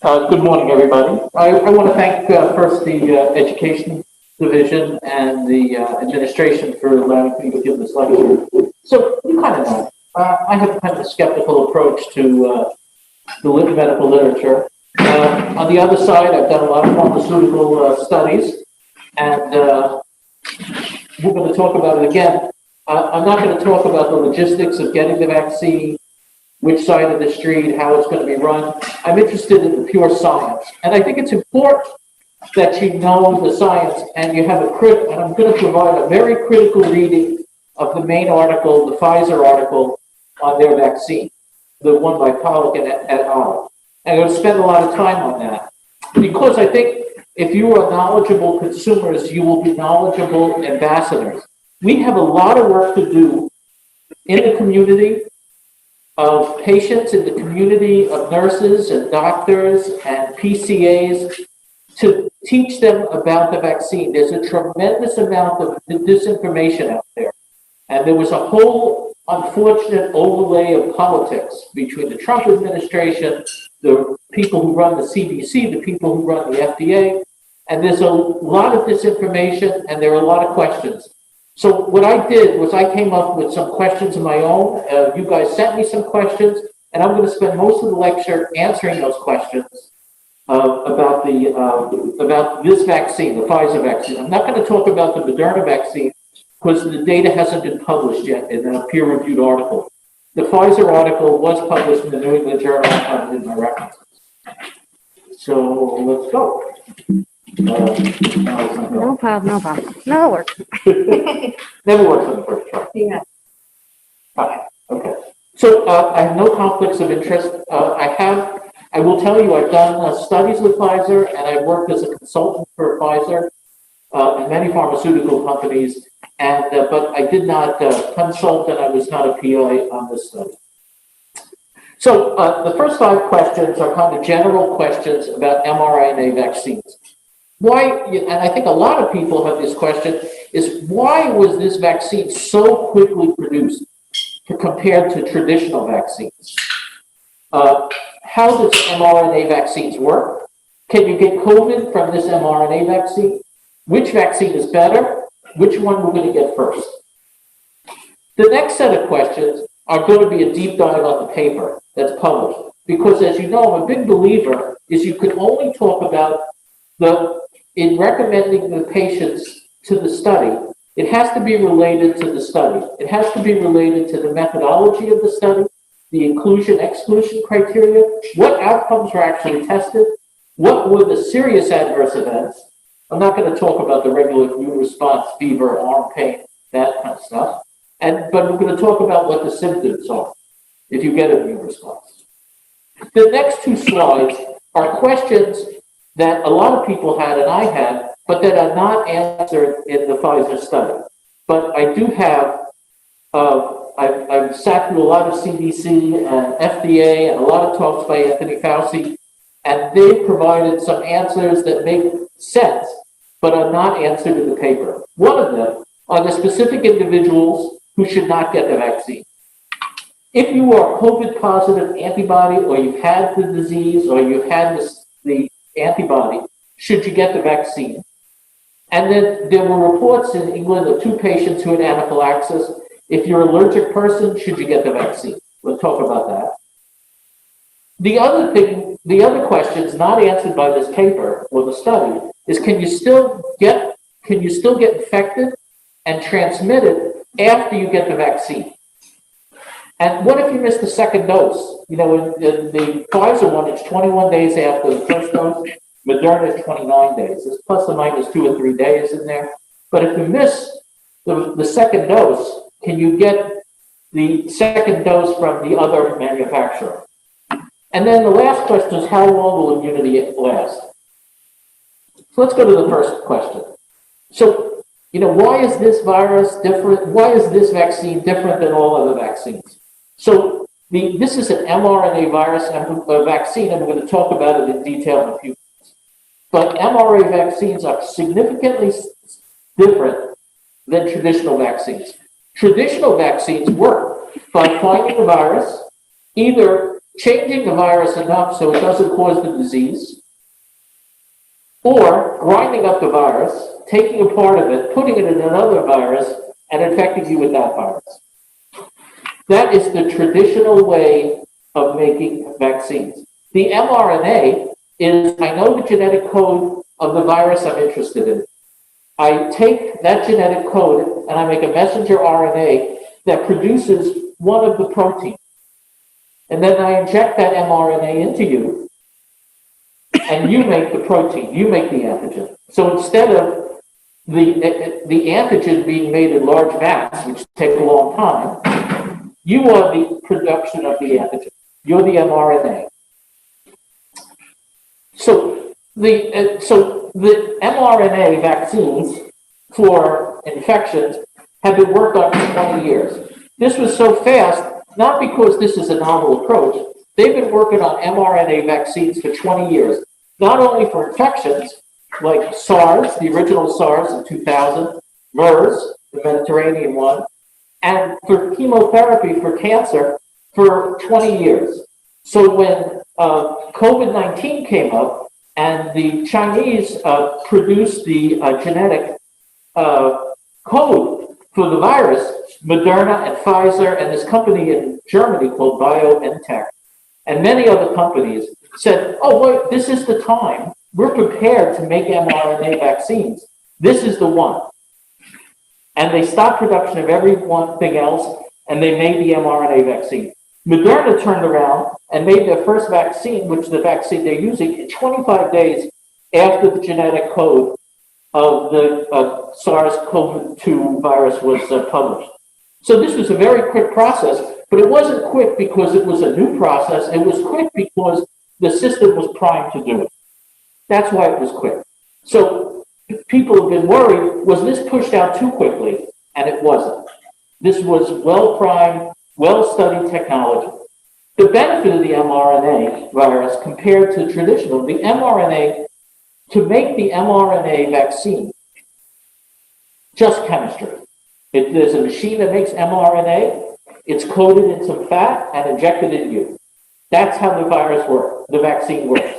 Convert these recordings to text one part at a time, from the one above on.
Good morning, everybody. I want to thank first the Education Division and the administration for allowing me to give this lecture. So you kind of know, I have kind of a skeptical approach to the medical literature. On the other side, I've done a lot of pharmaceutical studies, and we're going to talk about it again. I'm not going to talk about the logistics of getting the vaccine, which side of the street, how it's going to be run. I'm interested in the pure science. And I think it's important that you know the science and you have and I'm going to provide a very critical reading of the main article, the Pfizer article on their vaccine, the one by Pollock et al. And I'm going to spend a lot of time on that because I think if you are knowledgeable consumers, you will be knowledgeable ambassadors. We have a lot of work to do in the community of patients, in the community of nurses and doctors and PCAs to teach them about the vaccine. There's a tremendous amount of disinformation out there. And there was a whole unfortunate overlay of politics between the Trump administration, the people who run the CDC, the people who run the FDA. And there's a lot of disinformation and there are a lot of questions. So what I did was I came up with some questions of my own. You guys sent me some questions, and I'm going to spend most of the lecture answering those questions about this vaccine, the Pfizer vaccine. I'm not going to talk about the Moderna vaccine because the data hasn't been published yet in a peer-reviewed article. The Pfizer article was published in the New England Journal in my references. So let's go. No problem. No, it works. Never works on the first try. Yeah. Okay. So I have no conflicts of interest. I will tell you, I've done studies with Pfizer, and I've worked as a consultant for Pfizer and many pharmaceutical companies. And but I did not consult, and I was not a PI on this study. So the first 5 questions are kind of general questions about mRNA vaccines. Why, and I think a lot of people have this question, is why was this vaccine so quickly produced compared to traditional vaccines? How does mRNA vaccines work? Can you get COVID from this mRNA vaccine? Which vaccine is better? Which one we're going to get first? The next set of questions are going to be a deep dive on the paper that's published. Because as you know, I'm a big believer is you can only talk about in recommending the patients to the study, it has to be related to the study. It has to be related to the methodology of the study, the inclusion-exclusion criteria, what outcomes were actually tested, what were the serious adverse events. I'm not going to talk about the regular immune response, fever, arm pain, that kind of stuff. But we're going to talk about what the symptoms are if you get an immune response. The next 2 slides are questions that a lot of people had and I had, but that are not answered in the Pfizer study. But I do have, I've sat through a lot of CDC and FDA and a lot of talks by Anthony Fauci, and they've provided some answers that make sense, but are not answered in the paper. One of them are the specific individuals who should not get the vaccine. If you are COVID positive antibody, or you've had the disease, or you've had the antibody, should you get the vaccine? And then there were reports in England of 2 patients who had anaphylaxis. If you're an allergic person, should you get the vaccine? We'll talk about that. The other questions not answered by this paper or the study is can you still get infected and transmit it after you get the vaccine? And what if you miss the second dose? You know, in the Pfizer one, it's 21 days after the first dose. Moderna is 29 days. It's plus or minus 2 or 3 days in there. But if you miss the second dose, can you get the second dose from the other manufacturer? And then the last question is how long will immunity last? So let's go to the first question. So, you know, why is this virus different? Why is this vaccine different than all other vaccines? So this is an mRNA virus vaccine, and we're going to talk about it in detail in a few minutes. But mRNA vaccines are significantly different than traditional vaccines. Traditional vaccines work by finding the virus, either changing the virus enough so it doesn't cause the disease, or grinding up the virus, taking a part of it, putting it in another virus, and infecting you with that virus. That is the traditional way of making vaccines. The mRNA is, I know the genetic code of the virus I'm interested in. I take that genetic code and I make a messenger RNA that produces one of the proteins. And then I inject that mRNA into you, and you make the protein, you make the antigen. So instead of the antigen being made in large vats, which take a long time, you are the production of the antigen. You're the mRNA. So the mRNA vaccines for infections have been worked on for 20 years. This was so fast, not because this is a novel approach. They've been working on mRNA vaccines for 20 years, not only for infections like SARS, the original SARS in 2000, MERS, the Mediterranean one, and for chemotherapy for cancer for 20 years. So when COVID-19 came up and the Chinese produced the genetic code for the virus, Moderna and Pfizer and this company in Germany called BioNTech and many other companies said, oh, wait, this is the time. We're prepared to make mRNA vaccines. This is the one. And they stopped production of everything else, and they made the mRNA vaccine. Moderna turned around and made their first vaccine, which is the vaccine they're using, in 25 days after the genetic code of the SARS-CoV-2 virus was published. So this was a very quick process, but it wasn't quick because it was a new process. It was quick because the system was primed to do it. That's why it was quick. So people have been worried, was this pushed out too quickly? And it wasn't. This was well-primed, well-studied technology. The benefit of the mRNA virus compared to traditional, the mRNA, to make the mRNA vaccine, just chemistry. There's a machine that makes mRNA, it's coated in some fat and injected in you. That's how the virus works, the vaccine works.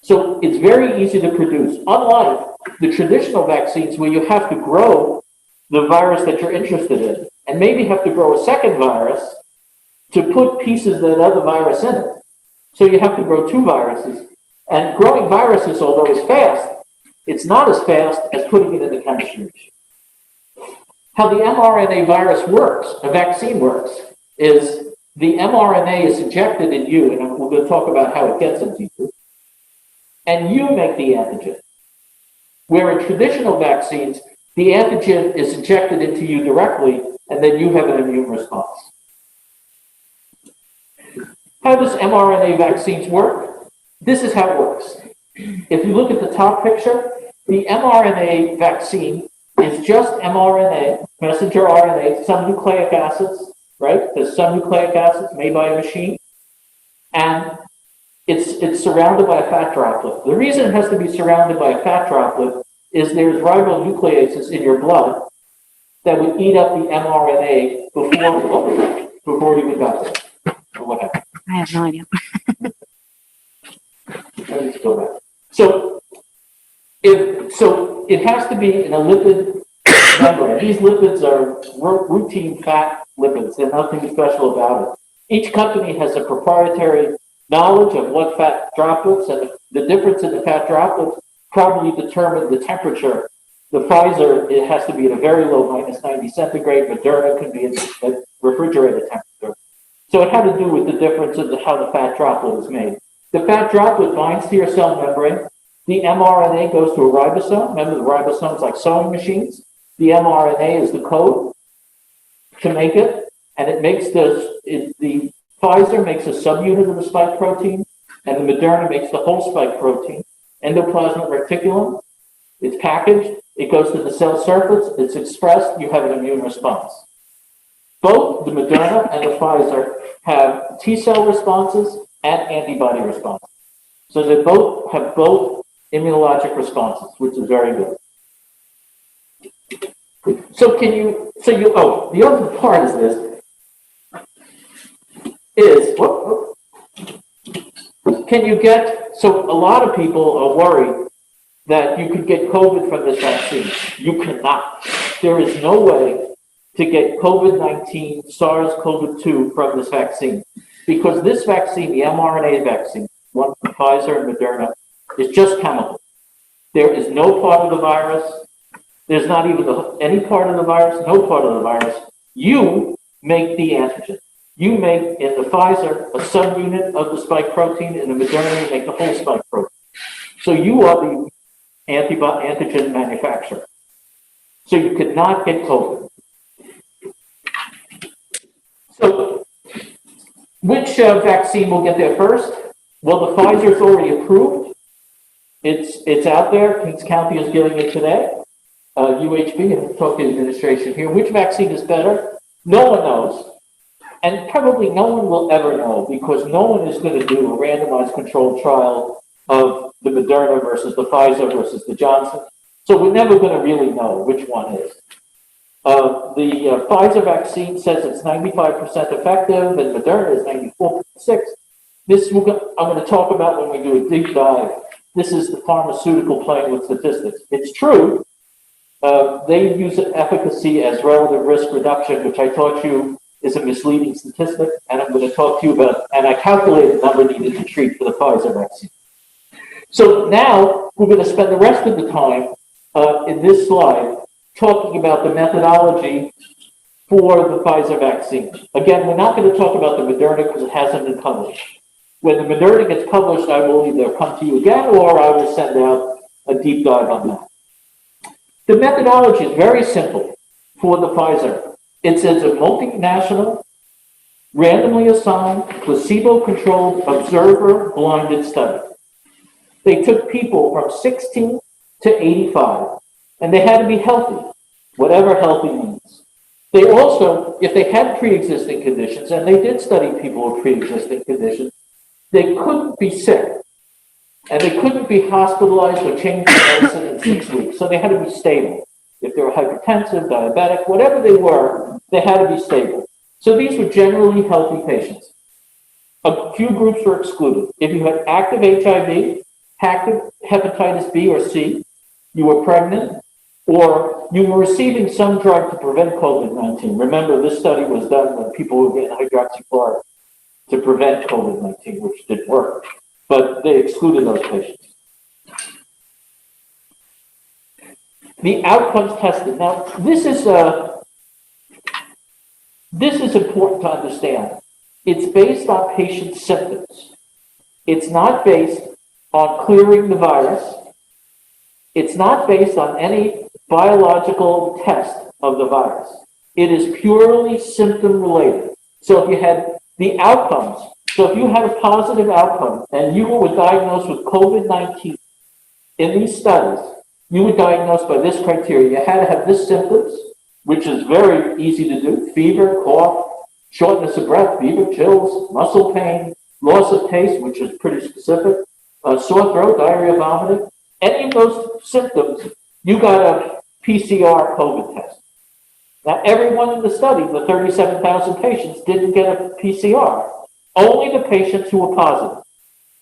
So it's very easy to produce, unlike the traditional vaccines where you have to grow the virus that you're interested in, and maybe have to grow a second virus to put pieces of that other virus in it. So you have to grow two viruses. And growing viruses, although it's fast, it's not as fast as putting it in the chemistry machine. How the mRNA virus works, a vaccine works, is the mRNA is injected in you, and we're going to talk about how it gets into you, and you make the antigen. Where in traditional vaccines, the antigen is injected into you directly, and then you have an immune response. How does mRNA vaccines work? This is how it works. If you look at the top picture, the mRNA vaccine is just mRNA, messenger RNA, some nucleic acids, right? There's some nucleic acids made by a machine, and it's surrounded by a fat droplet. The reason it has to be surrounded by a fat droplet is there's ribonucleases in your blood that would eat up the mRNA before you even got there, or what happened. I have no idea. Let's go back. So it has to be in a lipid membrane. These lipids are routine fat lipids. There's nothing special about it. Each company has a proprietary knowledge of what fat droplets, and the difference in the fat droplets probably determine the temperature. The Pfizer, it has to be at a very low -90 centigrade. Moderna can be at refrigerated temperature. So it had to do with the difference of how the fat droplet is made. The fat droplet binds to your cell membrane. The mRNA goes to a ribosome. Remember, the ribosomes like sewing machines. The mRNA is the code to make it, and it makes the Pfizer makes a subunit of the spike protein, and the Moderna makes the whole spike protein. Endoplasmic reticulum, it's packaged, it goes to the cell surface, it's expressed, you have an immune response. Both the Moderna and the Pfizer have T-cell responses and antibody responses. So they both have immunologic responses, which is very good. So the other part is this, can you get, so a lot of people are worried that you could get COVID from this vaccine. You cannot. There is no way to get COVID-19, SARS-CoV-2 from this vaccine. Because this vaccine, the mRNA vaccine, one from Pfizer and Moderna, is just chemical. There is no part of the virus. There's not even any part of the virus, no part of the virus. You make the antigen. You make, in the Pfizer, a subunit of the spike protein. In the Moderna, you make the whole spike protein. So you are the antigen manufacturer. So you could not get COVID. So which vaccine will get there first? Well, the Pfizer's already approved. It's out there. Kings County is giving it today. UHB, and talk to the administration here. Which vaccine is better? No one knows. And probably no one will ever know, because no one is going to do a randomized controlled trial of the Moderna versus the Pfizer versus the Johnson. So we're never going to really know which one is. The Pfizer vaccine says it's 95% effective, and Moderna is 94.6%. This I'm going to talk about when we do a deep dive. This is the pharmaceutical playing with statistics. It's true. They use efficacy as relative risk reduction, which I taught you is a misleading statistic, and I'm going to talk to you about, and I calculated the number needed to treat for the Pfizer vaccine. So now we're going to spend the rest of the time in this slide talking about the methodology for the Pfizer vaccine. Again, we're not going to talk about the Moderna because it hasn't been published. When the Moderna gets published, I will either come to you again or I will send out a deep dive on that. The methodology is very simple for the Pfizer. It says a multinational, randomly assigned, placebo-controlled, observer-blinded study. They took people from 16 to 85, and they had to be healthy, whatever healthy means. They also, if they had pre-existing conditions, and they did study people with pre-existing conditions, they couldn't be sick, and they couldn't be hospitalized or change their medicine in 6 weeks, so they had to be stable. If they were hypertensive, diabetic, whatever they were, they had to be stable. So these were generally healthy patients. A few groups were excluded. If you had active HIV, active hepatitis B or C, you were pregnant, or you were receiving some drug to prevent COVID-19. Remember, this study was done when people were getting hydroxychloroquine to prevent COVID-19, which didn't work. But they excluded those patients. The outcomes tested. Now, this is important to understand. It's based on patient symptoms. It's not based on clearing the virus. It's not based on any biological test of the virus. It is purely symptom related. So if you had the outcomes, so if you had a positive outcome and you were diagnosed with COVID-19 in these studies, you were diagnosed by this criteria. You had to have this symptoms, which is very easy to do: fever, cough, shortness of breath, fever, chills, muscle pain, loss of taste, which is pretty specific, sore throat, diarrhea, vomiting. Any of those symptoms, you got a PCR COVID test. Now, everyone in the study, the 37,000 patients, didn't get a PCR. Only the patients who were positive.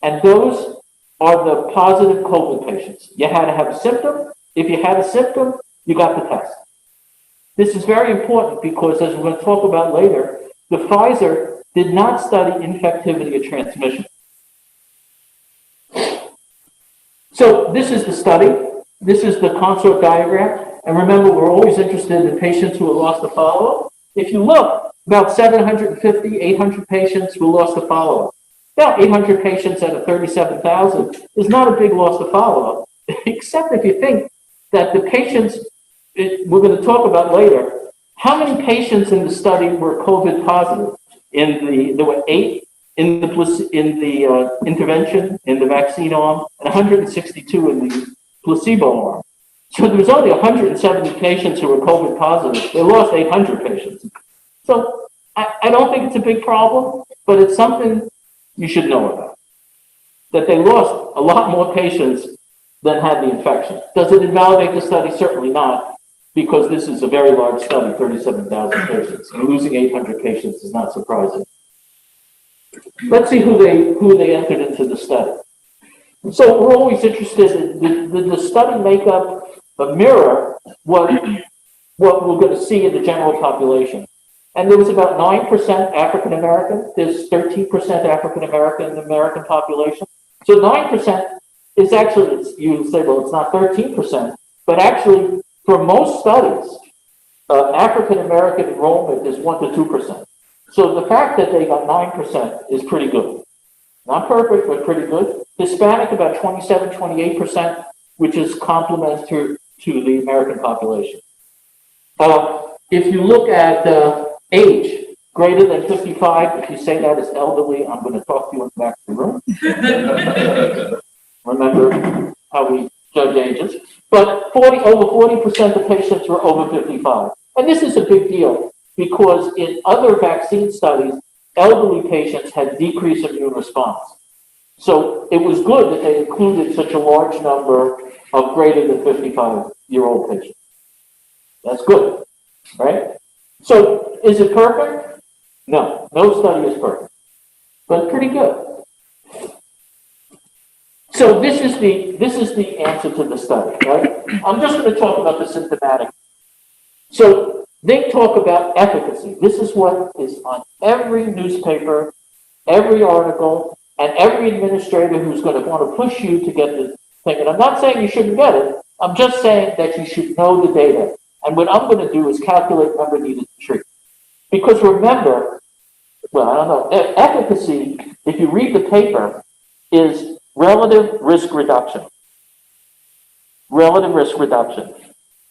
And those are the positive COVID patients. You had to have a symptom. If you had a symptom, you got the test. This is very important because, as we're going to talk about later, the Pfizer did not study infectivity or transmission. So this is the study. This is the consort diagram. And remember, we're always interested in patients who are lost to follow-up. If you look, about 750, 800 patients who lost to follow-up. About 800 patients out of 37,000 is not a big loss to follow-up, except if you think that the patients, we're going to talk about later, how many patients in the study were COVID positive? There were 8 in the intervention, in the vaccine arm, and 162 in the placebo arm. So there was only 170 patients who were COVID positive. They lost 800 patients. So I don't think it's a big problem, but it's something you should know about. That they lost a lot more patients than had the infection. Does it invalidate the study? Certainly not, because this is a very large study, 37,000 patients. And losing 800 patients is not surprising. let's see who they entered into the study. So we're always interested in the study makeup mirror what we're going to see in the general population. And there was about 9% African American. There's 13% African American in the American population. So 9% is actually, you say, well, it's not 13%, but actually for most studies, African American enrollment is 1 to 2%. So the fact that they got 9% is pretty good. Not perfect, but pretty good. Hispanic, about 27, 28%, which is complement to the American population. If you look at age, greater than 55, if you say that is elderly, I'm going to talk to you in the back of the room. Remember how we judge ages. But over 40% of patients were over 55. And this is a big deal because in other vaccine studies, elderly patients had decreased immune response. So it was good that they included such a large number of greater than 55-year-old patients. That's good, right? So is it perfect? No, no study is perfect, but pretty good. So this is the answer to the study, right? I'm just going to talk about the symptomatic. So they talk about efficacy. This is what is on every newspaper, every article, and every administrator who's going to want to push you to get the thing. And I'm not saying you shouldn't get it. I'm just saying that you should know the data. And what I'm going to do is calculate number needed to treat. Because remember, well, I don't know, efficacy, if you read the paper, is relative risk reduction. Relative risk reduction.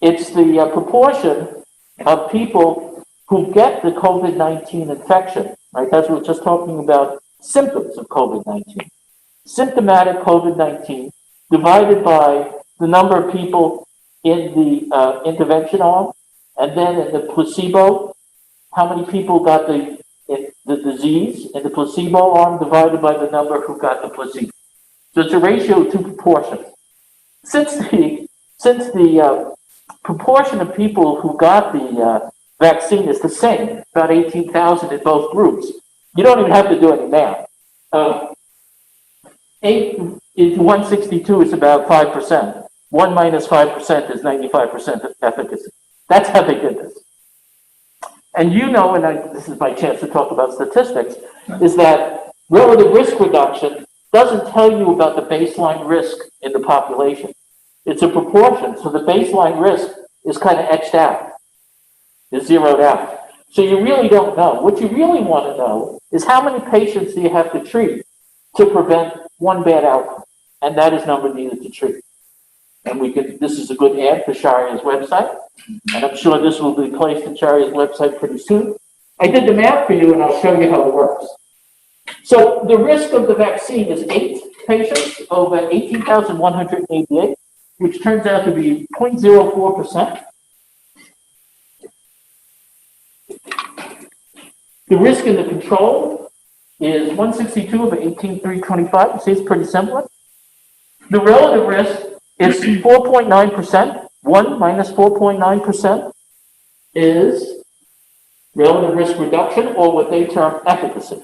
It's the proportion of people who get the COVID-19 infection, right? That's what we're just talking about, symptoms of COVID-19. Symptomatic COVID-19 divided by the number of people in the intervention arm, and then in the placebo, how many people got the disease in the placebo arm divided by the number who got the placebo. So it's a ratio of 2 proportions. Since the proportion of people who got the vaccine is the same, about 18,000 in both groups, you don't even have to do any math. 8 into 162 is about 5%. 1 minus 5% is 95% efficacy. That's how they did this. And you know, and this is my chance to talk about statistics, is that relative risk reduction doesn't tell you about the baseline risk in the population. It's a proportion, so the baseline risk is kind of etched out, is zeroed out. So you really don't know. What you really want to know is how many patients do you have to treat to prevent one bad outcome, and that is number needed to treat. And this is a good ad for Sharia's website, and I'm sure this will be placed in Sharia's website pretty soon. I did the math for you, and I'll show you how it works. So the risk of the vaccine is 8 patients over 18,188, which turns out to be 0.04%. The risk in the control is 162 over 18,325. You see, it's pretty similar. The relative risk is 4.9%. 1 minus 4.9% is relative risk reduction, or what they term efficacy.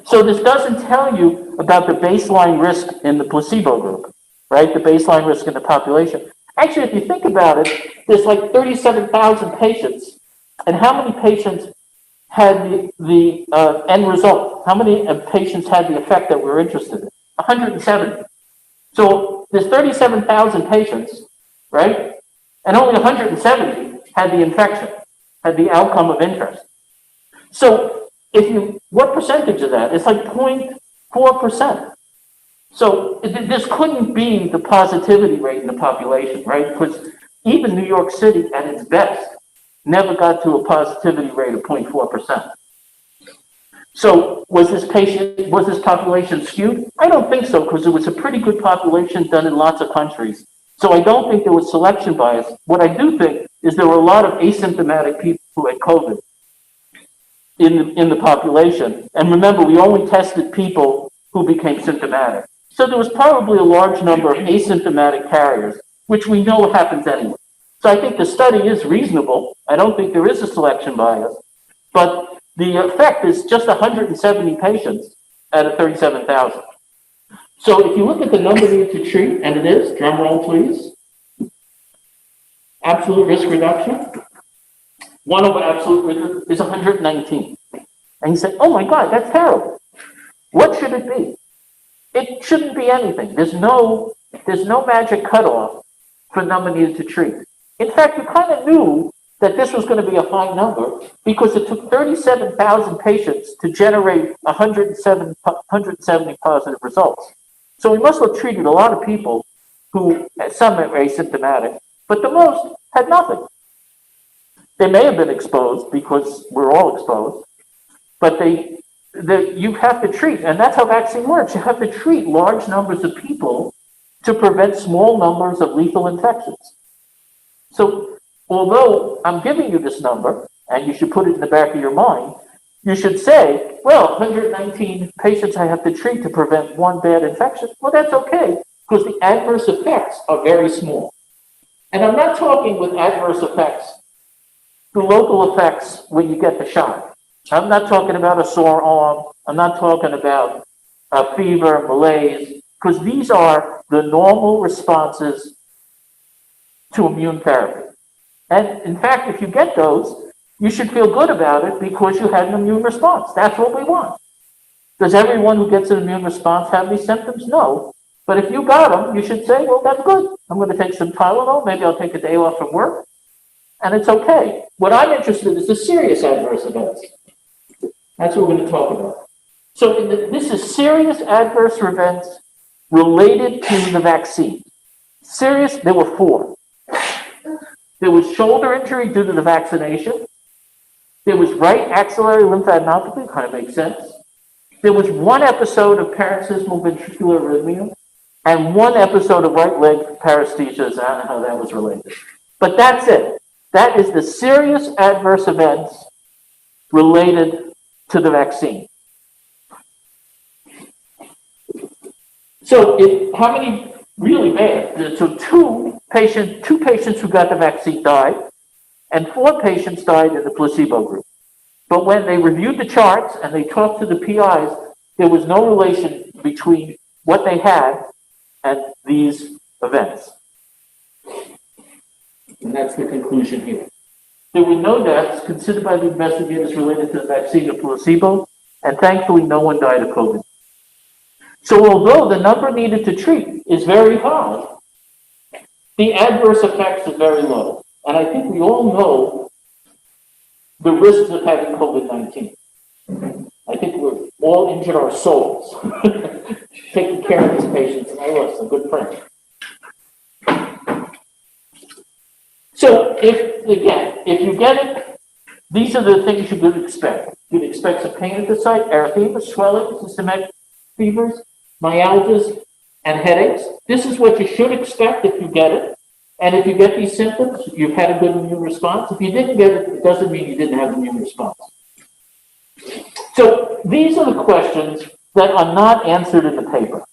So this doesn't tell you about the baseline risk in the placebo group, right? The baseline risk in the population. Actually, if you think about it, there's like 37,000 patients. And how many patients had the end result? How many patients had the effect that we're interested in? 170. So there's 37,000 patients, right? And only 170 had the infection, had the outcome of interest. So what percentage of that? It's like 0.4%. So this couldn't be the positivity rate in the population, right? Because even New York City at its best never got to a positivity rate of 0.4%. So was this population skewed? I don't think so, because it was a pretty good population done in lots of countries. So I don't think there was selection bias. What I do think is there were a lot of asymptomatic people who had COVID in the population. And remember, we only tested people who became symptomatic. So there was probably a large number of asymptomatic carriers, which we know happens anyway. So I think the study is reasonable. I don't think there is a selection bias, but The effect is just 170 patients out of 37,000. So if you look at the number needed to treat, and it is, drum roll please, absolute risk reduction, 1 over absolute risk is 119. And you say, oh my God, that's terrible. What should it be? It shouldn't be anything. There's no magic cutoff for number needed to treat. In fact, you kind of knew that this was going to be a high number because it took 37,000 patients to generate 170 positive results. So we must have treated a lot of people who, some were asymptomatic, but the most had nothing. They may have been exposed because we're all exposed, but you have to treat, and that's how vaccine works. You have to treat large numbers of people to prevent small numbers of lethal infections. So although I'm giving you this number, and you should put it in the back of your mind, you should say, well, 119 patients I have to treat to prevent one bad infection. Well, that's okay, because the adverse effects are very small. And I'm not talking with adverse effects, the local effects when you get the shot. I'm not talking about a sore arm. I'm not talking about a fever, malaise, because these are the normal responses to immune therapy. And in fact, if you get those, you should feel good about it because you had an immune response. That's what we want. Does everyone who gets an immune response have these symptoms? No. But if you got them, you should say, well, that's good. I'm going to take some Tylenol. Maybe I'll take a day off from work. And it's okay. What I'm interested in is the serious adverse events. That's what we're going to talk about. So this is serious adverse events related to the vaccine. Serious, there were 4. There was shoulder injury due to the vaccination. There was right axillary lymphadenopathy, kind of makes sense. There was 1 episode of paroxysmal ventricular arrhythmia and 1 episode of right leg paresthesias. I don't know how that was related. But that's it. That is the serious adverse events related to the vaccine. So how many really bad? So two patients who got the vaccine died, and 4 patients died in the placebo group. But when they reviewed the charts and they talked to the PIs, there was no relation between what they had and these events. And that's the conclusion here. There were no deaths considered by the investigators related to the vaccine or placebo, and thankfully no one died of COVID. So although the number needed to treat is very high, the adverse effects are very low. And I think we all know the risks of having COVID-19. I think we're all injured our souls taking care of these patients, and I lost a good friend. So if you get it, these are the things you could expect. You'd expect some pain at the site, erythema, swelling, systemic fevers, myalgias, and headaches. This is what you should expect if you get it. And if you get these symptoms, you've had a good immune response. If you didn't get it, it doesn't mean you didn't have an immune response. So these are the questions that are not answered in the paper.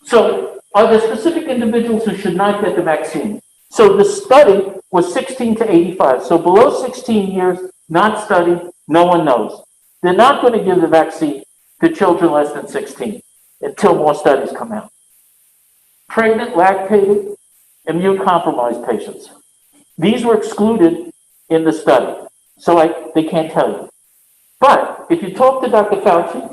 So are there specific individuals who should not get the vaccine? So the study was 16 to 85. So below 16 years, not studied, no one knows. They're not going to give the vaccine to children less than 16 until more studies come out. Pregnant, lactating, immune-compromised patients. These were excluded in the study, so they can't tell you. But if you talk to Dr. Fauci,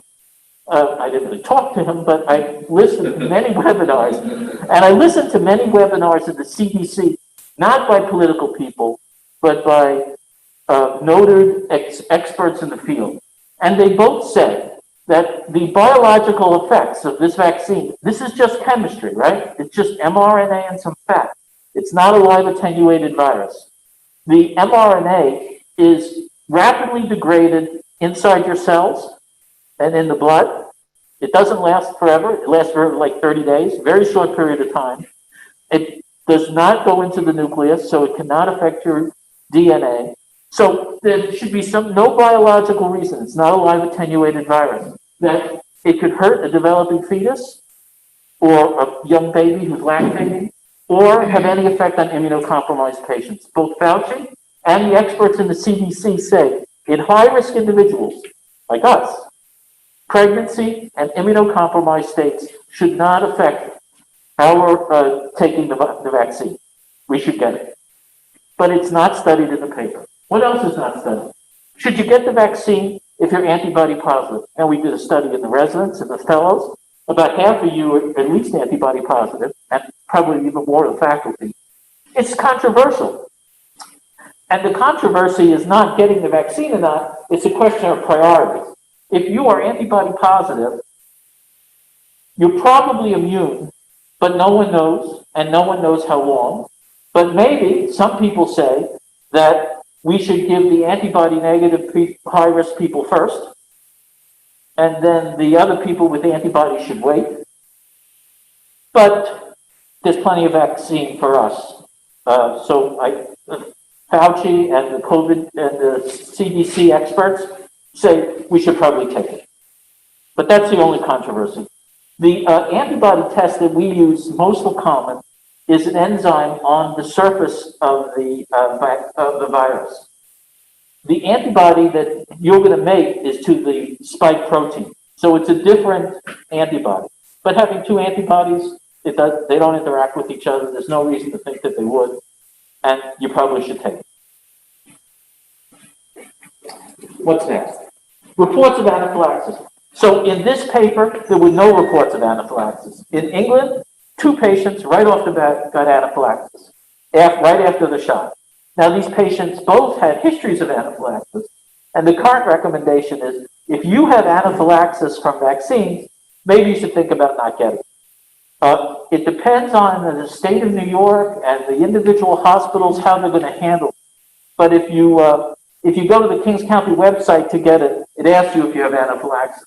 I didn't really talk to him, but I listened to many webinars, and I listened to many webinars at the CDC, not by political people, but by noted experts in the field. And they both said that the biological effects of this vaccine, this is just chemistry, right? It's just mRNA and some fat. It's not a live attenuated virus. The mRNA is rapidly degraded inside your cells and in the blood. It doesn't last forever. It lasts for like 30 days, very short period of time. It does not go into the nucleus, so it cannot affect your DNA. So there should be no biological reason, it's not a live attenuated virus, that it could hurt a developing fetus or a young baby who's lactating or have any effect on immunocompromised patients. Both Fauci and the experts in the CDC say In high-risk individuals, like us, pregnancy and immunocompromised states should not affect our taking the vaccine. We should get it. But it's not studied in the paper. What else is not studied? Should you get the vaccine if you're antibody positive? And we did a study in the residents and the fellows. About half of you are at least antibody positive, and probably even more of the faculty. It's controversial. And the controversy is not getting the vaccine or not, it's a question of priorities. If you are antibody positive, you're probably immune, but no one knows, and no one knows how long. But maybe some people say that we should give the antibody negative high-risk people first, and then the other people with antibodies should wait. But there's plenty of vaccine for us. Fauci and the COVID and the CDC experts say we should probably take it. But that's the only controversy. The antibody test that we use, most common, is an enzyme on the surface of the virus. The antibody that you're going to make is to the spike protein. So it's a different antibody. But having two antibodies, they don't interact with each other. There's no reason to think that they would. And you probably should take it. What's next? Reports of anaphylaxis. So in this paper, there were no reports of anaphylaxis. In England, 2 patients right off the bat got anaphylaxis, right after the shot. Now, these patients both had histories of anaphylaxis, and the current recommendation is if you have anaphylaxis from vaccines, maybe you should think about not getting it. It depends on the state of New York and the individual hospitals, how they're going to handle it. But if you go to the Kings County website to get it, it asks you if you have anaphylaxis.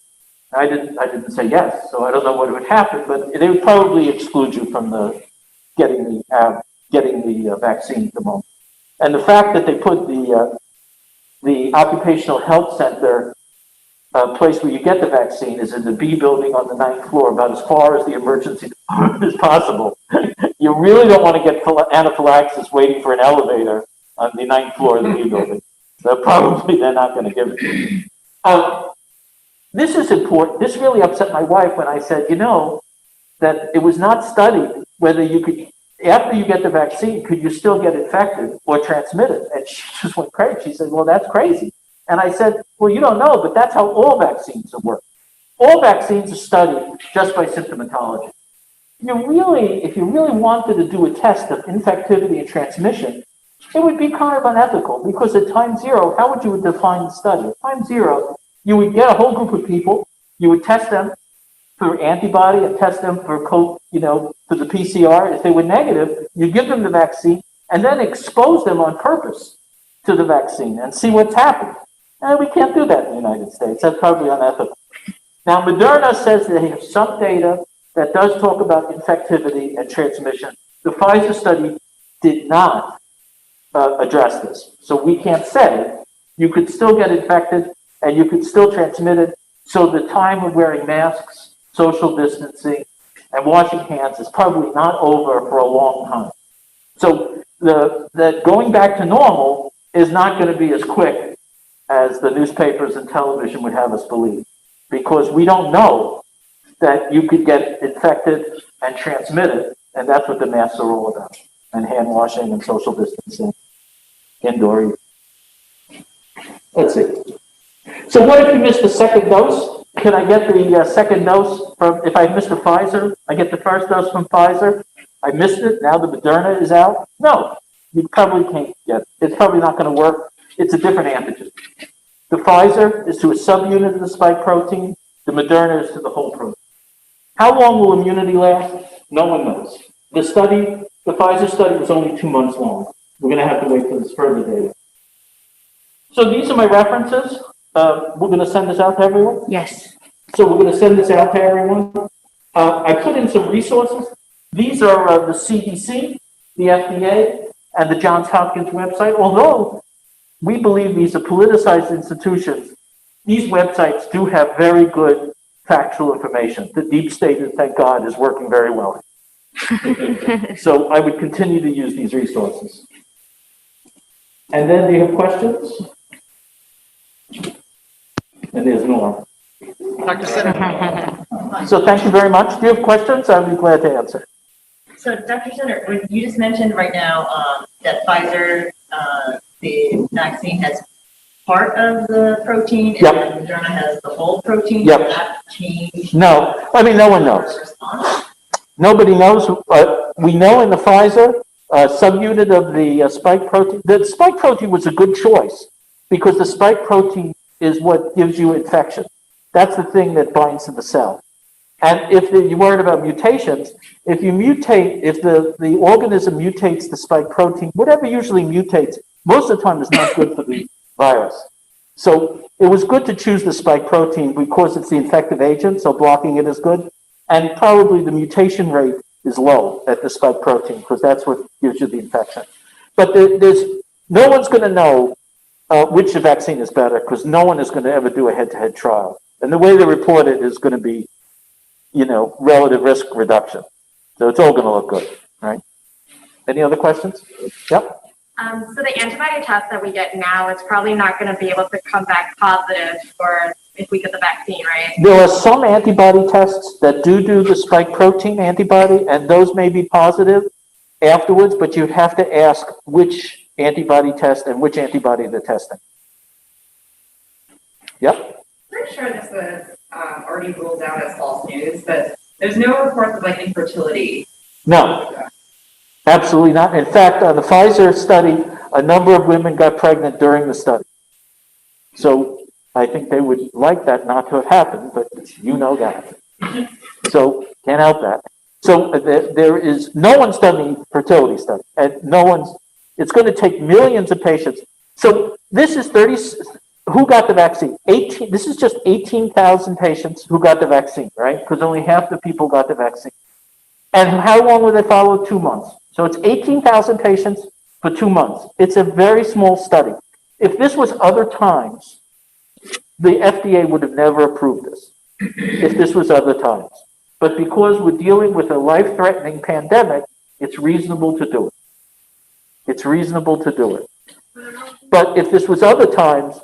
I didn't say yes, so I don't know what would happen, but they would probably exclude you from getting the vaccine at the moment. And the fact that they put the occupational health center place where you get the vaccine is in the B building on the 9th floor, about as far as the emergency department as possible. You really don't want to get anaphylaxis waiting for an elevator on the 9th floor of the B building. So probably they're not going to give it to you. This is important. This really upset my wife when I said, that it was not studied whether you could, after you get the vaccine, could you still get infected or transmit it? And she just went crazy. She said, well, that's crazy. And I said, well, you don't know, but that's how all vaccines work. All vaccines are studied just by symptomatology. If you really wanted to do a test of infectivity and transmission, it would be kind of unethical because at time 0, how would you define the study? At time 0, you would get a whole group of people, you would test them for antibody and test them for for the PCR. If they were negative, you give them the vaccine and then expose them on purpose to the vaccine and see what's happened. And we can't do that in the United States. That's probably unethical. Now, Moderna says they have some data that does talk about infectivity and transmission. The Pfizer study did not address this. So we can't say you could still get infected and you could still transmit it. So the time of wearing masks, social distancing, and washing hands is probably not over for a long time. So the going back to normal is not going to be as quick as the newspapers and television would have us believe, because we don't know that you could get infected and transmit it, and that's what the masks are all about, and hand washing and social distancing, indoor. Let's see. So what if you missed the second dose? Can I get the second dose if I missed the Pfizer? I get the first dose from Pfizer. I missed it. Now the Moderna is out. No, you probably can't get it. It's probably not going to work. It's a different antigen. The Pfizer is to a subunit of the spike protein. The Moderna is to the whole protein. How long will immunity last? No one knows. The Pfizer study was only 2 months long. We're going to have to wait for this further data. So these are my references. We're going to send this out to everyone? Yes. So we're going to send this out to everyone. I put in some resources. These are the CDC, the FDA, and the Johns Hopkins website. Although we believe these are politicized institutions, these websites do have very good factual information. The deep state, thank God, is working very well. So I would continue to use these resources. And then do you have questions? and there's Norm. Dr. Sinert. So thank you very much. Do you have questions? I'd be glad to answer. So, Dr. Sinert, when you just mentioned right now that Pfizer, the vaccine has part of the protein, and Yep. then Moderna has the whole protein. Yep. Does that change No, I mean, no one the knows. response? Nobody knows. We know in the Pfizer subunit of the spike protein, the spike protein was a good choice because the spike protein is what gives you infection. That's the thing that binds to the cell. And if you're worried about mutations, if you mutate, if the organism mutates the spike protein, whatever usually mutates, most of the time is not good for the virus. So it was good to choose the spike protein because it's the infective agent, so blocking it is good. And probably the mutation rate is low at the spike protein because that's what gives you the infection. But no one's going to know which vaccine is better because no one is going to ever do a head-to-head trial. And the way they report it is going to be, relative risk reduction. So it's all going to look good, right? Any other questions? Yep. So the antibody test that we get now, it's probably not going to be able to come back positive for if we get the vaccine, right? There are some antibody tests that do the spike protein antibody, and those may be positive afterwards, but you'd have to ask which antibody test and which antibody they're testing. Yep. Pretty sure this was already ruled out as false news, but there's no reports of like infertility. No, absolutely not. In fact, on the Pfizer study, a number of women got pregnant during the study. So I think they would like that not to have happened, but you know that. So can't help that. So there is, no one's done the fertility study, and it's going to take millions of patients. So this is who got the vaccine? This is just 18,000 patients who got the vaccine, right? Because only half the people got the vaccine. And how long were they followed? 2 months. So it's 18,000 patients for 2 months. It's a very small study. If this was other times, the FDA would have never approved this, if this was other times. But because we're dealing with a life-threatening pandemic, it's reasonable to do it. It's reasonable to do it. But if this was other times,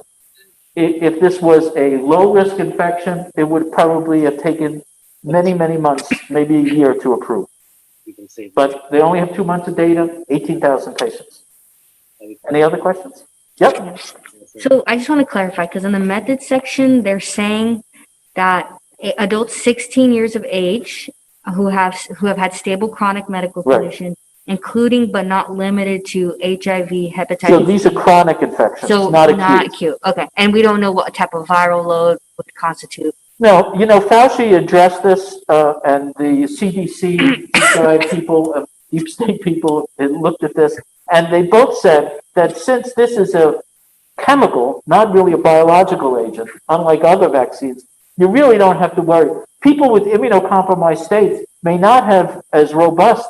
if this was a low-risk infection, it would probably have taken many, many months, maybe a year to approve. But they only have 2 months of data, 18,000 patients. Any other questions? Yep. So I just want to clarify, because in the methods section, they're saying that adults 16 years of age who have had stable chronic medical Right. condition, including but not limited to HIV, hepatitis. So these are chronic infections, So not not acute. acute. Okay, and we don't know what type of viral load would constitute. No, Fauci addressed this, and the CDC people, deep state people, looked at this, and they both said that since this is a chemical, not really a biological agent, unlike other vaccines, you really don't have to worry. People with immunocompromised states may not have as robust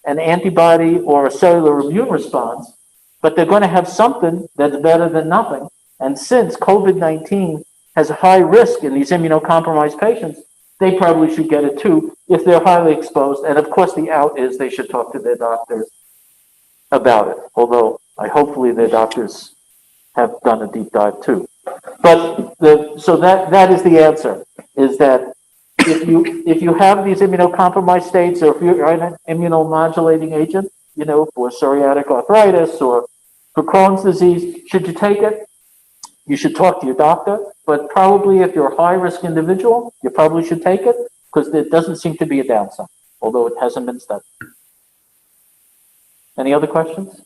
an antibody or a cellular immune response, but they're going to have something that's better than nothing. And since COVID-19 has a high risk in these immunocompromised patients, they probably should get it too if they're highly exposed. And of course, the out is they should talk to their doctors about it, although hopefully their doctors have done a deep dive too. But so that is the answer, is that if you have these immunocompromised states, or if you're an immunomodulating agent, for psoriatic arthritis or for Crohn's disease, should you take it? You should talk to your doctor, but probably if you're a high-risk individual, you probably should take it because there doesn't seem to be a downside, although it hasn't been studied. Any other questions?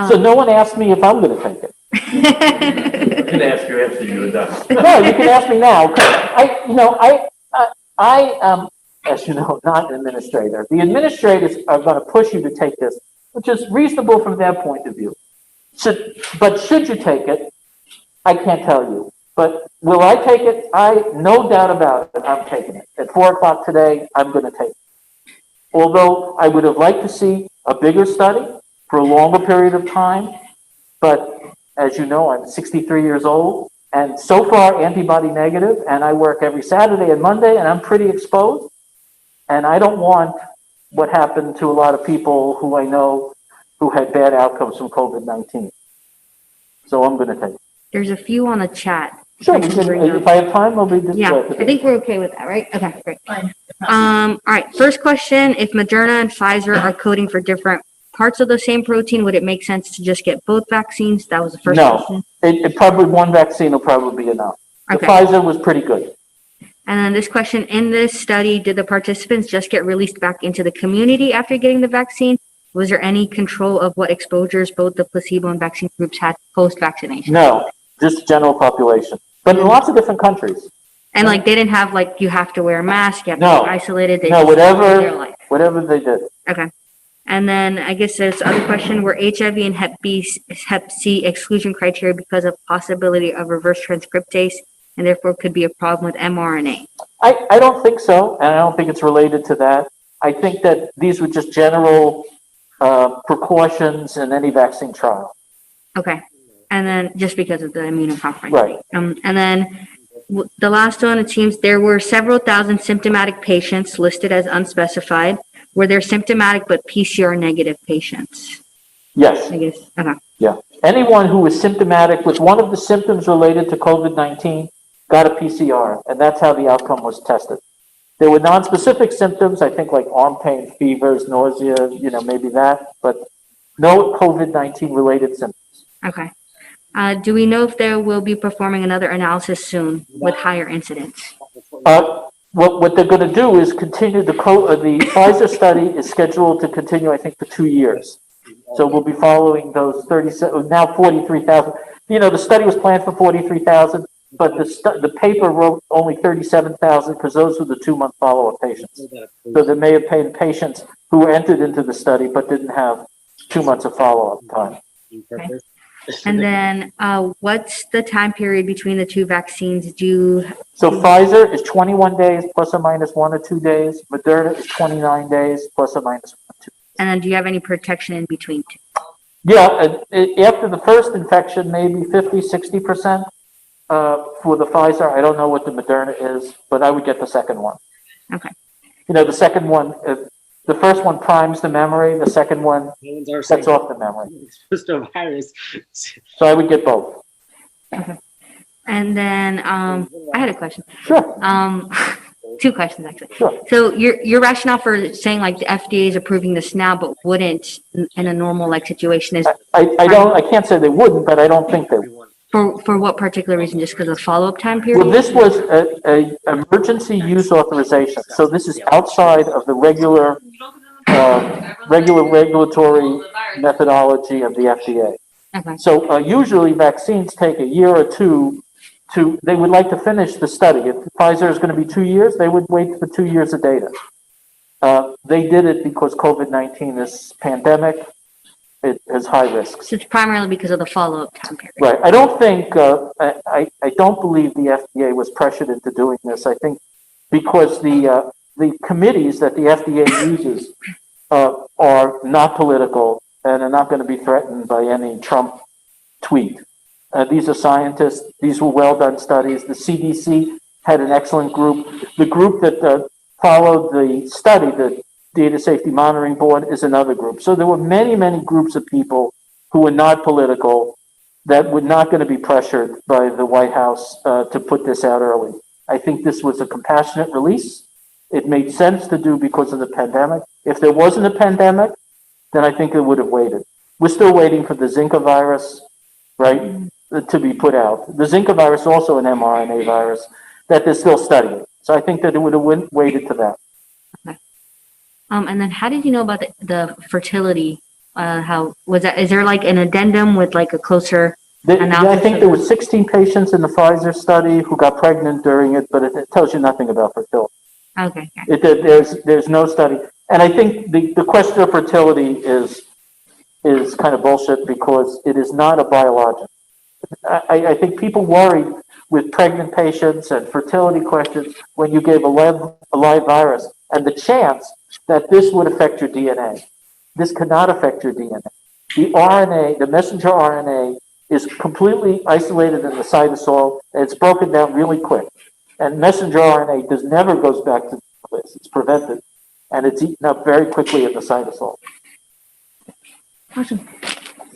So no one asked me if I'm going to take it. I can ask you after you're done. No, you can ask me now. I am, as you know, not an administrator. The administrators are going to push you to take this, which is reasonable from their point of view. But should you take it? I can't tell you. But will I take it? No doubt about it, I'm taking it. At 4 o'clock today, I'm going to take it. Although I would have liked to see a bigger study for a longer period of time, but as you know, I'm 63 years old, and so far antibody negative, and I work every Saturday and Monday, and I'm pretty exposed, and I don't want what happened to a lot of people who I know who had bad outcomes from COVID-19. So I'm going to take it. There's a few on the chat. Sure, we can, if I have time, I'll be just. Yeah, I think we're okay with that, right? Okay, great. Fine. All right, first question, if Moderna and Pfizer are coding for different parts of the same protein, would it make sense to just get both vaccines? That was the first No. question. It probably, one vaccine will probably be enough. The Okay. Pfizer was pretty good. And then this question, in this study, did the participants just get released back into the community after getting the vaccine? Was there any control of what exposures both the placebo and vaccine groups had post-vaccination? No, just general population, but in lots of different countries. And like, they didn't have like, you have to wear a mask, you have to No. be isolated. They No, just lived their life. whatever they did. Okay. And then I guess there's other question, were HIV and Hep C exclusion criteria because of possibility of reverse transcriptase and therefore could be a problem with mRNA? I don't think so, and I don't think it's related to that. I think that these were just general precautions in any vaccine trial. Okay. And then just because of the immunocompromised. Right. And then the last one, it seems there were several thousand symptomatic patients listed as unspecified. Were there symptomatic but PCR negative patients? Yes, I guess, okay. yeah. Anyone who was symptomatic with one of the symptoms related to COVID-19 got a PCR, and that's how the outcome was tested. There were non-specific symptoms, I think like arm pain, fevers, nausea, maybe that, but no COVID-19 related symptoms. Okay. Do we know if they will be performing another analysis soon with higher incidence? What they're going to do is continue the Pfizer study is scheduled to continue, I think, for 2 years. So we'll be following those 43,000. The study was planned for 43,000, but the paper wrote only 37,000 because those were the 2-month follow-up patients. So they may have paid patients who were entered into the study but didn't have 2 months of follow-up time. Okay. And then what's the time period between the two vaccines? So Pfizer is 21 days plus or minus 1 or 2 days. Moderna is 29 days plus or minus 1 or 2. And then do you have any protection in between two? Yeah, after the first infection, maybe 50-60% for the Pfizer. I don't know what the Moderna is, but I would get the second one. Okay. The second one, the first one primes the memory, the second one sets off the memory. It's just a virus. So I would get both. Okay. And then I had a question. Sure. 2 questions actually. Sure. So your rationale for saying like the FDA is approving this now, but wouldn't in a normal like situation is I can't say they wouldn't, but I don't think they would. for what particular reason? Just because of follow-up time period? Well, this was a emergency use authorization. So this is outside of the regular regulatory methodology of the FDA. Okay. So usually vaccines take a year or two they would like to finish the study. If Pfizer is going to be 2 years, they would wait for 2 years of data. They did it because COVID-19 is pandemic. It has high risks. So it's primarily because of the follow-up time period. Right. I don't think, I don't believe the FDA was pressured into doing this. I think because the committees that the FDA uses are not political and are not going to be threatened by any Trump tweet. These are scientists. These were well-done studies. The CDC had an excellent group. The group that followed the study, the Data Safety Monitoring Board, is another group. So there were many, many groups of people who were not political that were not going to be pressured by the White House to put this out early. I think this was a compassionate release. It made sense to do because of the pandemic. If there wasn't a pandemic, then I think it would have waited. We're still waiting for the Zika virus, right, to be put out. The Zika virus is also an mRNA virus that they're still studying. So I think that it would have waited to that. Okay. And then how did you know about the fertility? How was that? Is there like an addendum with like a closer analysis? I think there were 16 patients in the Pfizer study who got pregnant during it, but it tells you nothing about fertility. Okay. There's no study. And I think the question of fertility is kind of bullshit because it is not a biologic. I think people worry with pregnant patients and fertility questions when you gave a live virus and the chance that this would affect your DNA. This cannot affect your DNA. The RNA, the messenger RNA, is completely isolated in the cytosol and it's broken down really quick. And messenger RNA never goes back to the nucleus. It's prevented and it's eaten up very quickly in the cytosol. Awesome.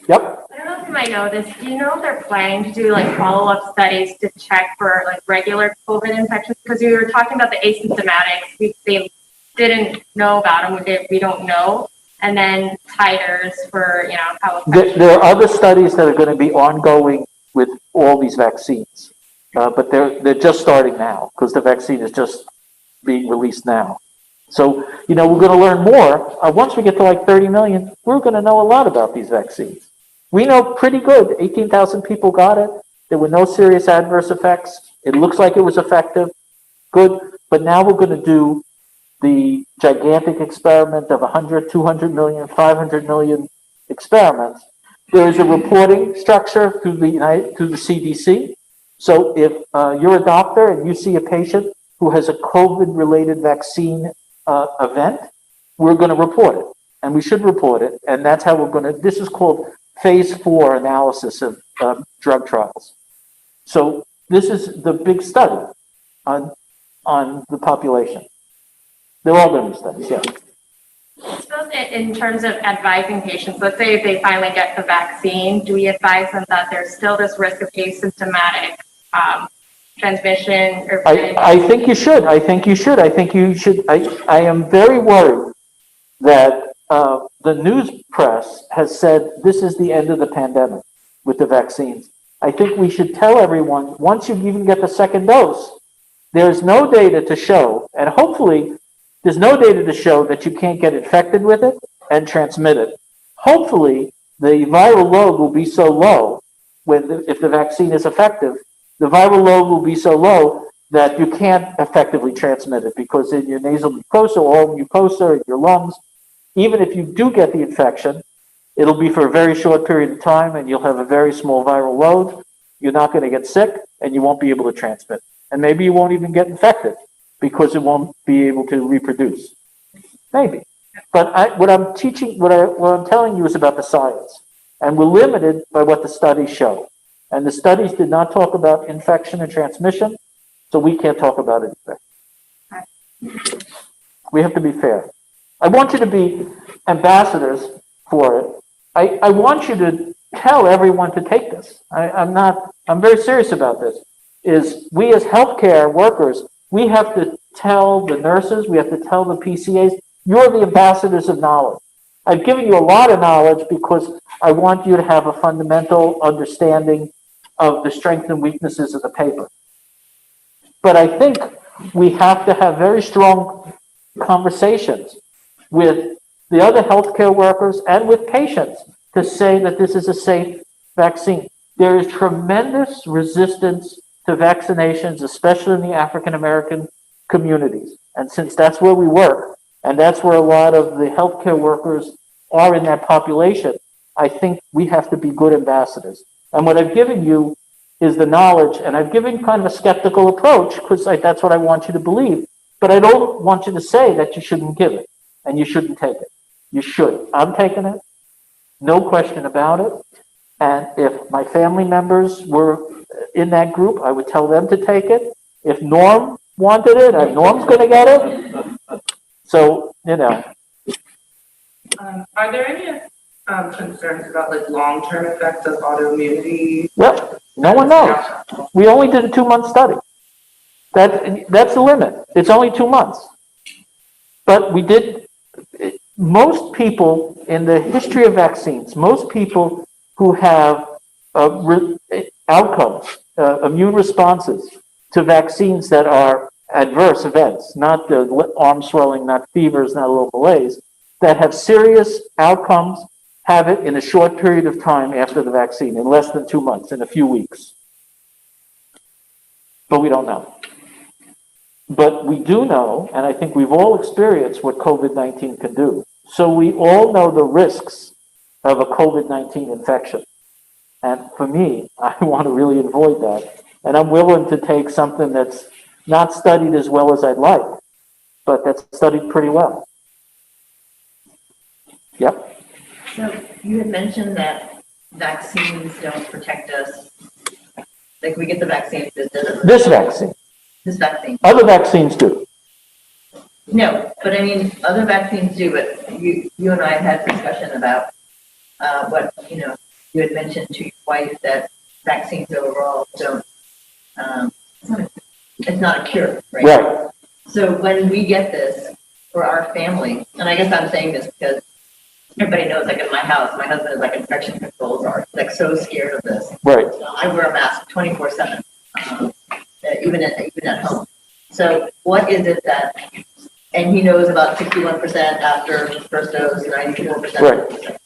Yep. I don't know if you might know this. Do you know if they're planning to do like follow-up studies to check for like regular COVID infections? Because we were talking about the asymptomatics. They didn't know about them. We don't know. And then titers for, how There are other studies that are going to be ongoing with all these vaccines, but they're just starting now because the vaccine is just being released now. So, we're going to learn more. Once we get to like 30 million, we're going to know a lot about these vaccines. We know pretty good. 18,000 people got it. There were no serious adverse effects. It looks like it was effective. Good. But now we're going to do the gigantic experiment of 100, 200 million, 500 million experiments. There is a reporting structure through the CDC. So if you're a doctor and you see a patient who has a COVID-related vaccine event, we're going to report it, and we should report it, and that's how we're going to. This is called phase 4 analysis of drug trials. So this is the big study on the population. They're all going to be studies, yeah. I suppose in terms of advising patients, let's say if they finally get the vaccine, do we advise them that there's still this risk of asymptomatic transmission? Or I think you should. I think you should. I am very worried that the news press has said this is the end of the pandemic with the vaccines. I think we should tell everyone, once you even get the second dose, there's no data to show, and hopefully there's no data to show that you can't get infected with it and transmit it. Hopefully, the viral load will be so low if the vaccine is effective, the viral load will be so low that you can't effectively transmit it because in your nasal mucosa, oral mucosa, in your lungs, even if you do get the infection, it'll be for a very short period of time and you'll have a very small viral load. You're not going to get sick and you won't be able to transmit. And maybe you won't even get infected because it won't be able to reproduce. Maybe. But what I'm telling you is about the science. And we're limited by what the studies show. And the studies did not talk about infection and transmission, so we can't talk about it either. We have to be fair. I want you to be ambassadors for it. I want you to tell everyone to take this. I'm very serious about this. We as healthcare workers, we have to tell the nurses, we have to tell the PCAs, you're the ambassadors of knowledge. I've given you a lot of knowledge because I want you to have a fundamental understanding of the strengths and weaknesses of the paper. But I think we have to have very strong conversations with the other healthcare workers and with patients to say that this is a safe vaccine. There is tremendous resistance to vaccinations, especially in the African American communities. And since that's where we work, and that's where a lot of the healthcare workers are in that population, I think we have to be good ambassadors. And what I've given you is the knowledge, and I've given kind of a skeptical approach because that's what I want you to believe. But I don't want you to say that you shouldn't give it and you shouldn't take it. You should. I'm taking it, no question about it. And if my family members were in that group, I would tell them to take it. If Norm wanted it, Norm's going to get it. So, Are there any concerns about like long-term effects of autoimmunity? Yep. No one knows. We only did a 2-month study. That's the limit. It's only 2 months. But most people in the history of vaccines, most people who have outcomes, immune responses to vaccines that are adverse events, not the arm swelling, not fevers, not a little malaise, that have serious outcomes, have it in a short period of time after the vaccine, in less than 2 months, in a few weeks. But we don't know. But we do know, and I think we've all experienced what COVID-19 can do. So we all know the risks of a COVID-19 infection. And for me, I want to really avoid that. And I'm willing to take something that's not studied as well as I'd like, but that's studied pretty well. Yep. So you had mentioned that vaccines don't protect us. Like we get the vaccine. This vaccine. This vaccine. Other vaccines do. No, but I mean, other vaccines do, but you and I had discussion about what, you had mentioned to your wife that vaccines overall don't, it's not a cure, right? Right. So when we get this for our family, and I guess I'm saying this because everybody knows, like in my house, my husband is like infection control czar, like so scared of this. Right. So I wear a mask 24/7, even at home. So what is it that, and he knows about 61% after first dose, 94%. Right.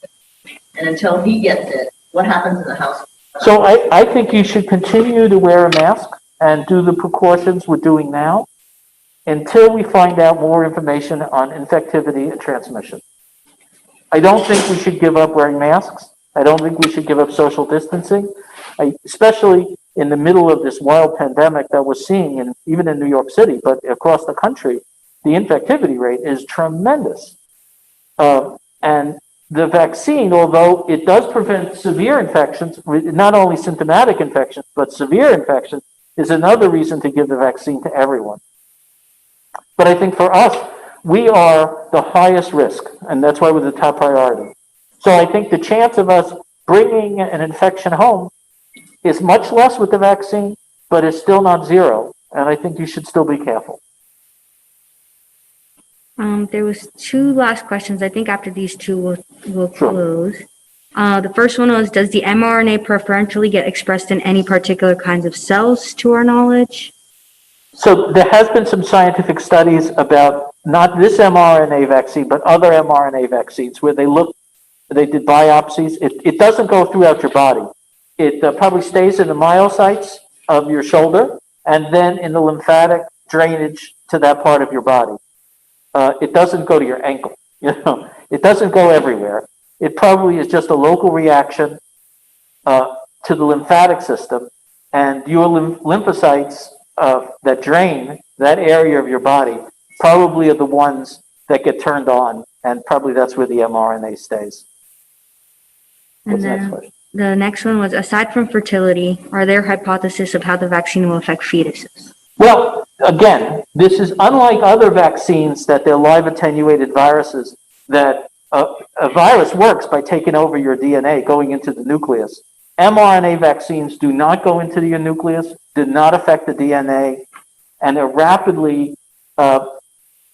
And until he gets it, what happens in the house? So I think you should continue to wear a mask and do the precautions we're doing now until we find out more information on infectivity and transmission. I don't think we should give up wearing masks. I don't think we should give up social distancing, especially in the middle of this wild pandemic that we're seeing, even in New York City, but across the country, the infectivity rate is tremendous. And the vaccine, although it does prevent severe infections, not only symptomatic infections, but severe infections, is another reason to give the vaccine to everyone. But I think for us, we are the highest risk, and that's why we're the top priority. So I think the chance of us bringing an infection home is much less with the vaccine, but it's still not zero. And I think you should still be careful. There was two last questions. I think after these two, we'll Sure. close. The first one was, does the mRNA preferentially get expressed in any particular kinds of cells, to our knowledge? So there has been some scientific studies about not this mRNA vaccine, but other mRNA vaccines where they did biopsies. It doesn't go throughout your body. It probably stays in the myocytes of your shoulder and then in the lymphatic drainage to that part of your body. It doesn't go to your ankle, it doesn't go everywhere. It probably is just a local reaction to the lymphatic system, and your lymphocytes that drain that area of your body probably are the ones that get turned on, and probably that's where the mRNA stays. What's the next question? The next one was, aside from fertility, are there hypotheses of how the vaccine will affect fetuses? Well, again, this is unlike other vaccines that they're live attenuated viruses, that a virus works by taking over your DNA, going into the nucleus. mRNA vaccines do not go into your nucleus, do not affect the DNA, and are rapidly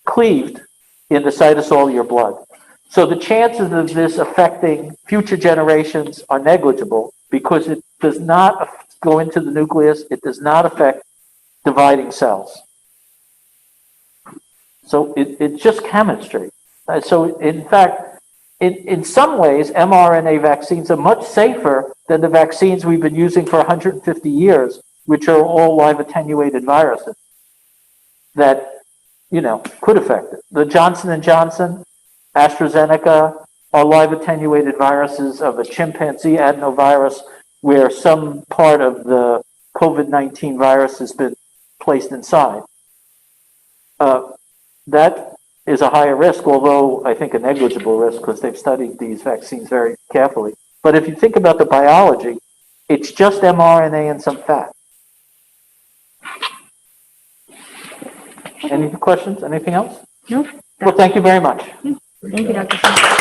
cleaved in the cytosol of your blood. So the chances of this affecting future generations are negligible because it does not go into the nucleus, it does not affect dividing cells. So it's just chemistry. So in fact, in some ways, mRNA vaccines are much safer than the vaccines we've been using for 150 years, which are all live attenuated viruses that, could affect it. The Johnson & Johnson, AstraZeneca are live attenuated viruses of a chimpanzee adenovirus where some part of the COVID-19 virus has been placed inside. That is a higher risk, although I think a negligible risk because they've studied these vaccines very carefully. But if you think about the biology, it's just mRNA and some fat. Any questions? Anything else? Nope. Well, thank you very much. Thank you, Dr. Singh.